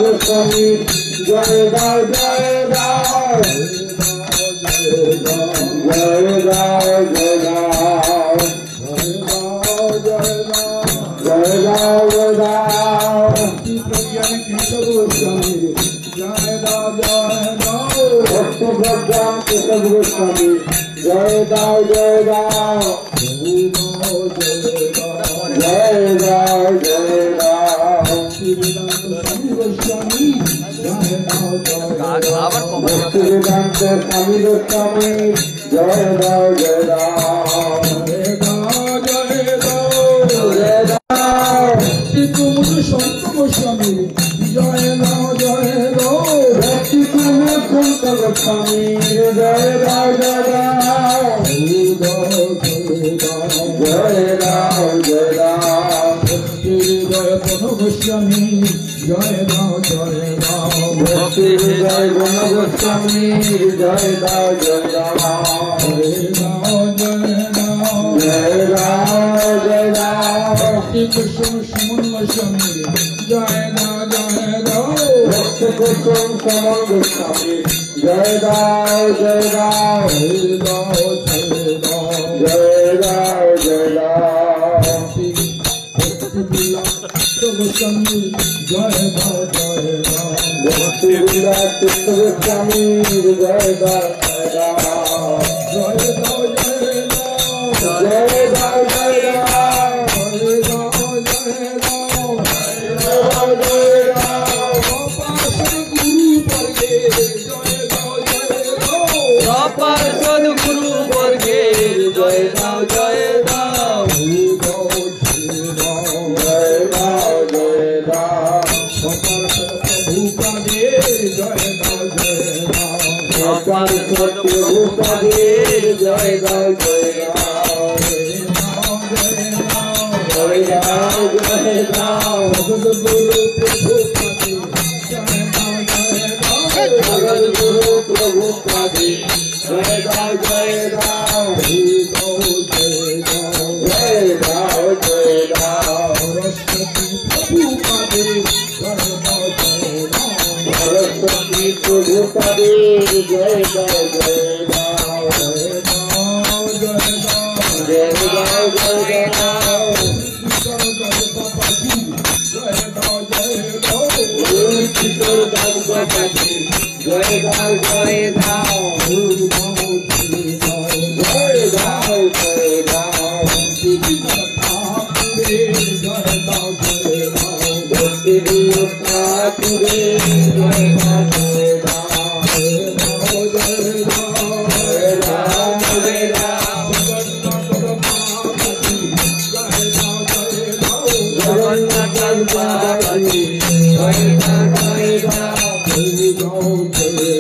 गोस्वामी जय दाव जय दाव जय दाव जय दाव जय दाव जय दाव प्रज्ञान कृष्ण गोस्वामी जय दाव जय दाव भक्त प्रज्ञान कृष्ण गोस्वामी जय दाव जय दाव जय दाव जय दाव गोस्वामी जय दाव भक्तिवेदांत स्वामी गोस्वामी जय दाव जय दाव जय दाव कुमुद संत गोस्वामी जय दाव जय दाव भक्ति कुमुद संत गोस्वामी जय दाव जय दाव जय दाव जय दाव भक्ति हृदय गण गोस्वामी जय दाव जय दाव भक्ति हृदय गण गोस्वामी जय दाव जय दाव जय दाव जय दाव जय दाव भक्ति कुसुम सुमन गोस्वामी जय दाव जय दाव भक्ति कुसुम सुमन गोस्वामी जय दाव जय दाव जय दाव जय दाव गोस्वामी जय दाव जय दाव भक्ति विलास गोस्वामी जय दाव जय दाव जय दाव जय दाव जय दाव जय दाव पार्षद गुरु वर्गे जय दाव जय दाव जय दाव जय दाव प्रभु पदे जय दाव जय दाव प्रभु पदे जय दाव जय दाव जय दाव जय दाव भगत गुरु प्रभु पदे जय दाव जय दाव भगत गुरु प्रभु पदे जय दाव जय दाव जय दाव जय दाव सरस्वती प्रभु पदे जय दाव जय दाव सरस्वती प्रभु पदे जय दाव जय दाव जय दाव जय दाव किशोर दास बाबाजी जय दाव जय दाव जय दाव जय दाव जय दाव जय दाव भक्ति ठाकुरे जय दाव जय दाव जय दाव जय दाव जगन्नाथ बाबाजी जय दाव जय दाव जय दाव जय दाव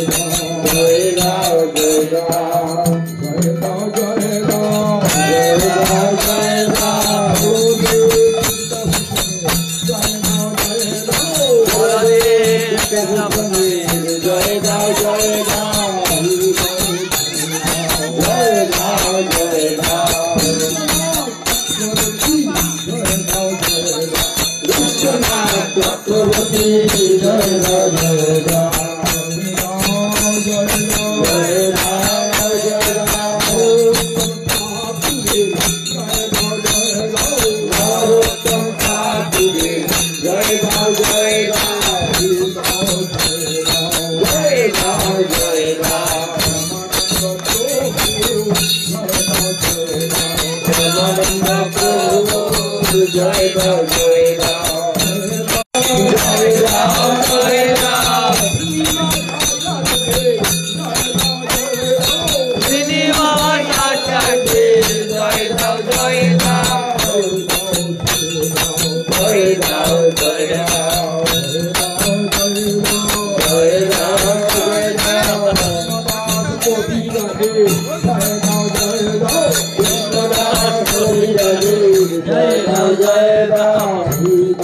जय दाव जय दाव जय दाव जय दाव जय दाव जय दाव जय दाव जय दाव विश्वनाथ चक्रवर्ती जय दाव जय दाव जय दाव जय दाव नरोत्तम ठाकुरे जय दाव जय दाव जय दाव जय दाव रामानंद प्रभु जय दाव जय दाव जय दाव जय दाव श्रीनिवास आचार्य जय दाव जय दाव जय दाव जय दाव जय दाव जय दाव जय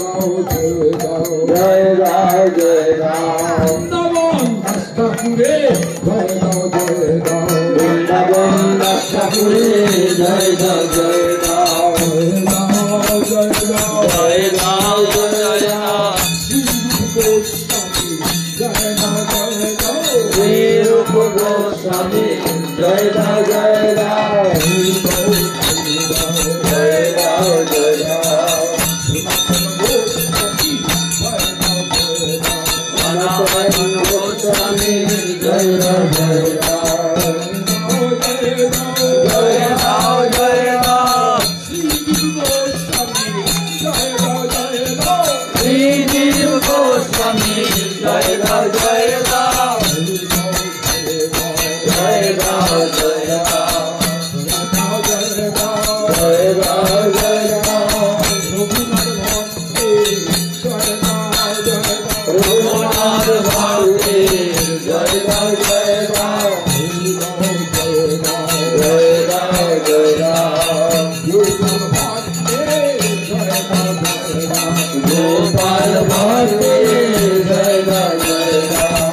दाव जय दाव जय दाव जय दाव वृंदावन दास ठाकुरे जय दाव जय दाव जय दाव जय दाव গোস্বামী জয় দাও জয় দাও জয় দাও জয় দাও সনাতন গোস্বামী জয় দাও জয় দাও জয় দাও জয় দাও শ্রীজীব গোস্বামী জয় দাও জয় দাও জয় দাও জয় দাও জয় দাও জয় দাও রঘুনাথ ভারতে জয় দাও জয় দাও জয় দাও জয় দাও গোপাল ভারতে জয় দাও জয় দাও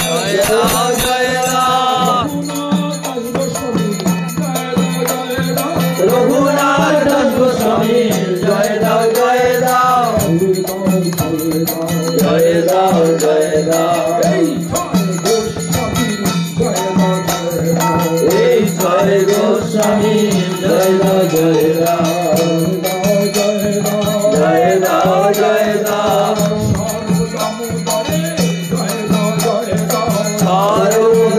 জয় দাও জয় দাও রঘুনাথ গোস্বামী জয় দাও জয় দাও জয় দাও জয় দাও এই জয় গোস্বামী জয় দাও জয় দাও জয় দাও জয় দাও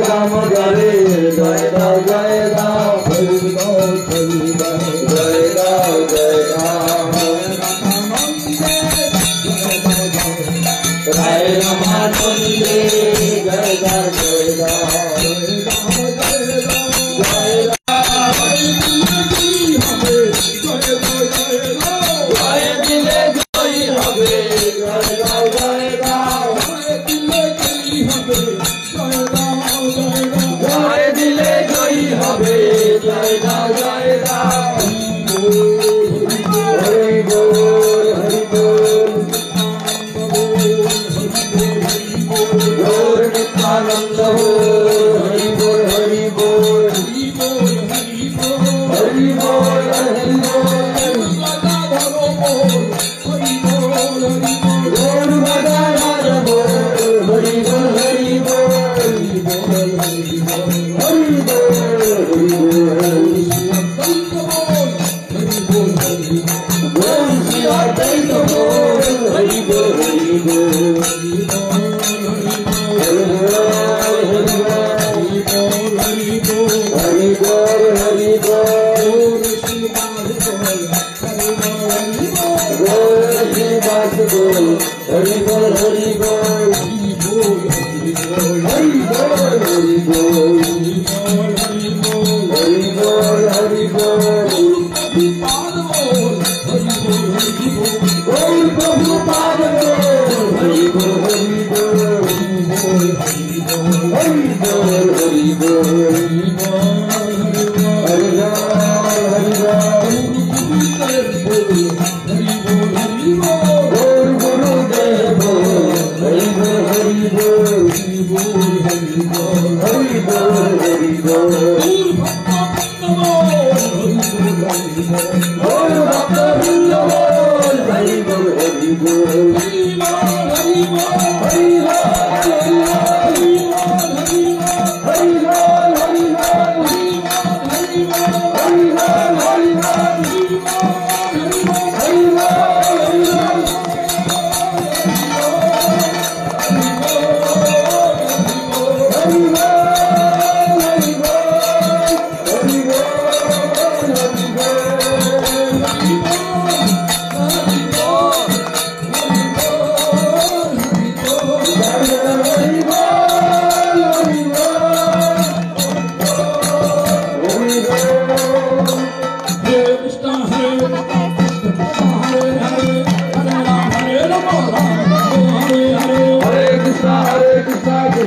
দামোদরে জয় দাও জয় দাও জয় দাও জয় দাও রায় রামানন্দে জয় দাও জয় দাও জয় দিলে জয় হবে জয় দাও জয় দাও জয় দিলে জয় হবে জয় দাও জয় দাও হরি বল হরি বল গৌর নিত্যানন্দ হরি বল হরি বল হরি বল হরি বল গৌর গদাধর বল হরি বল হরি বল হরি বল অদ্বৈত বল হরি বল হরি বল হরি বল হরি বল গৌর শ্রীবাস বল হরি বল হরি বল হরি বল হরি বল হরি বল হরি বল গৌর প্রভুপাদ বল হরি বল হরি বল হরি বল হরি বল হরি গৌর গুরুদেব হরি বল হরি বল হরি বল হরি বল গৌর ভক্তবৃন্দ বল হরি বল হরি বল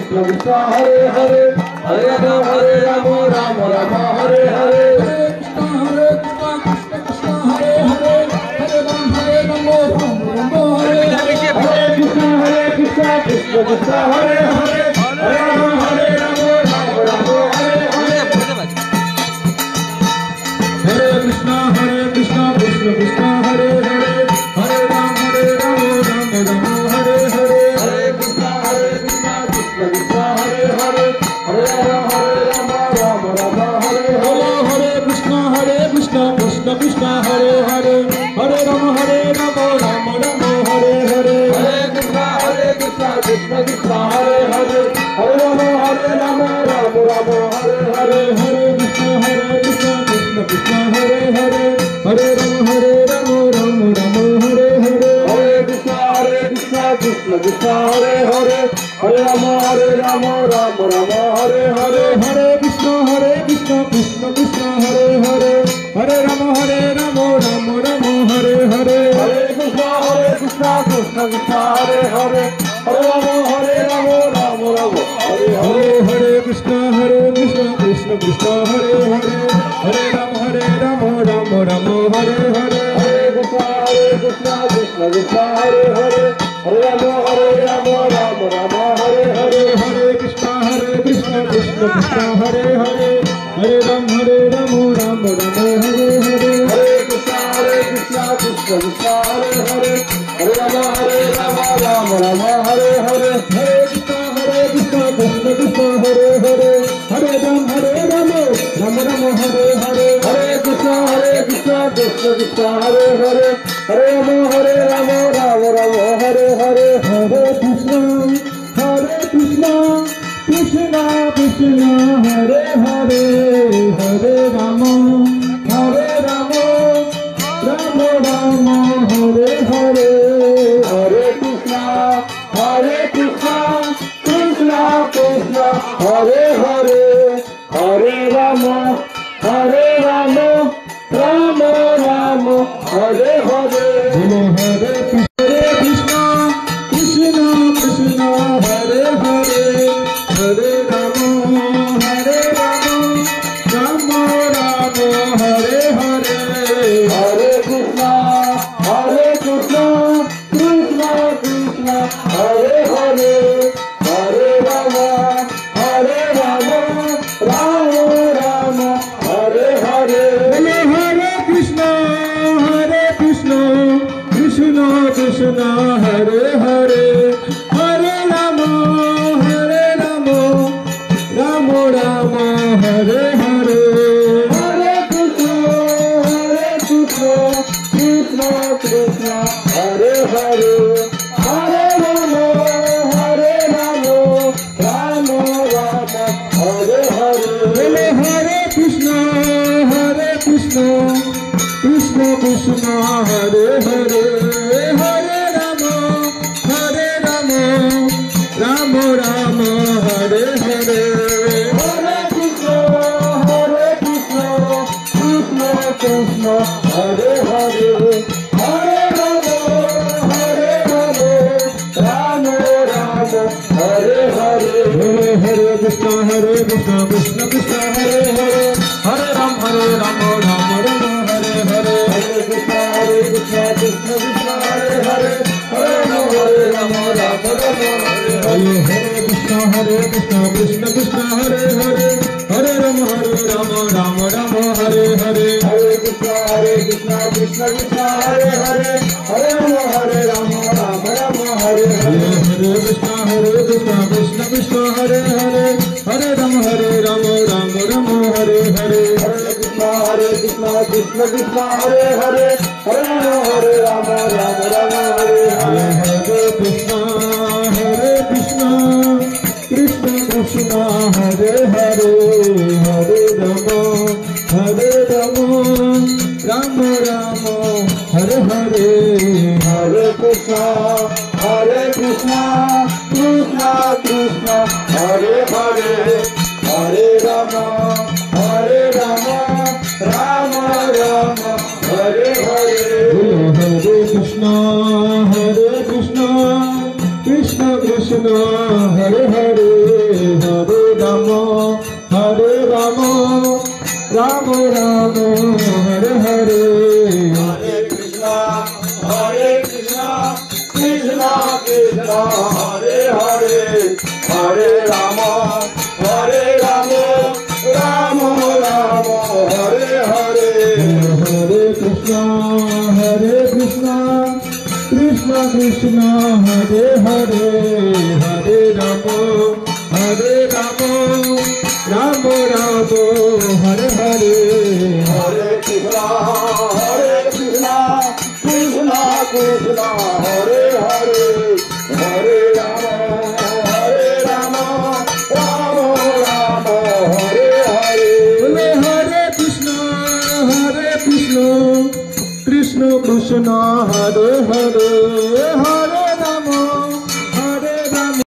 Krishna Hare Hare Hare Rama Rama Rama Hare Hare Hare Krishna Hare Hare Hare Rama Rama Rama Hare Hare Krishna Krishna Krishna Hare Hare Hare Rama Rama Rama Hare Hare Hare Krishna Krishna Krishna Hare Hare Hare Rama Rama Rama Hare Hare Hare Krishna Krishna Krishna Krishna Hare Hare Hare Rama Rama Rama Hare Hare Hare Krishna Krishna Krishna Hare Hare Hare Rama Rama Rama Hare Hare Hare Krishna Krishna Krishna Hare Hare Hare Rama Rama Rama Hare Hare Hare Krishna Krishna Krishna Hare Hare Hare Rama Rama Rama Hare Hare Hare Krishna Krishna Krishna Hare Hare Hare Rama Rama Rama Hare Hare Hare Krishna Krishna Krishna Hare Hare Hare Rama Rama Rama Hare Hare Hare Krishna Krishna Krishna Hare Hare Hare Rama Rama Rama Hare Hare Hare Krishna Krishna Krishna Hare Hare Hare Rama Rama Rama Hare Hare Hare Krishna Krishna Krishna Hare Hare Hare Rama Rama Rama Hare Hare Hare Krishna Krishna Krishna Hare Hare Hare Rama Rama Rama Hare Hare Hare Krishna Krishna Krishna Hare Hare Hare Rama Rama Rama Hare Hare Hare Krishna Krishna Krishna Hare Hare Hare Rama Rama Rama Hare Hare Hare Krishna Krishna Krishna Hare Hare Hare Rama Rama Rama Hare Hare Hare Krishna Krishna Krishna Hare Hare Hare Rama Rama Rama Hare Hare Hare Krishna Krishna Krishna Hare Hare Hare Rama Rama Rama Hare Hare Hare Krishna Krishna Krishna Hare Hare Hare Rama Rama Rama Hare Hare Hare Krishna Krishna Krishna Hare Hare Hare Rama Rama Rama Hare Hare Hare Krishna Krishna Krishna Hare Hare Hare Rama Rama Rama Hare Hare Hare Krishna Krishna Krishna Hare Hare Hare Rama Rama Rama Hare Hare Hare Krishna Krishna Krishna Hare Hare Hare Rama Rama Rama Hare Hare Hare Krishna Krishna Krishna Hare Hare Hare Rama Rama Rama Hare Hare Hare Krishna Krishna Krishna Hare Hare Hare Rama Rama Rama Hare Hare Hare Krishna Krishna Krishna Hare Hare Hare Rama Rama Rama Hare Hare Hare Krishna Krishna Krishna Hare Hare Hare Rama Rama Hare Hare Hare Krishna Krishna Krishna Hare Hare Hare Rama Rama Hare Hare Hare Krishna Krishna Krishna Hare Hare Hare Rama Rama Hare Hare Hare Krishna Krishna Krishna Hare Hare Hare Rama Rama Hare Hare Hare Krishna Krishna Krishna Hare Hare Hare Rama Rama Hare Hare Hare Krishna Krishna Krishna Hare Hare Hare Rama Rama Hare Hare Hare Krishna Krishna Krishna Hare Hare Hare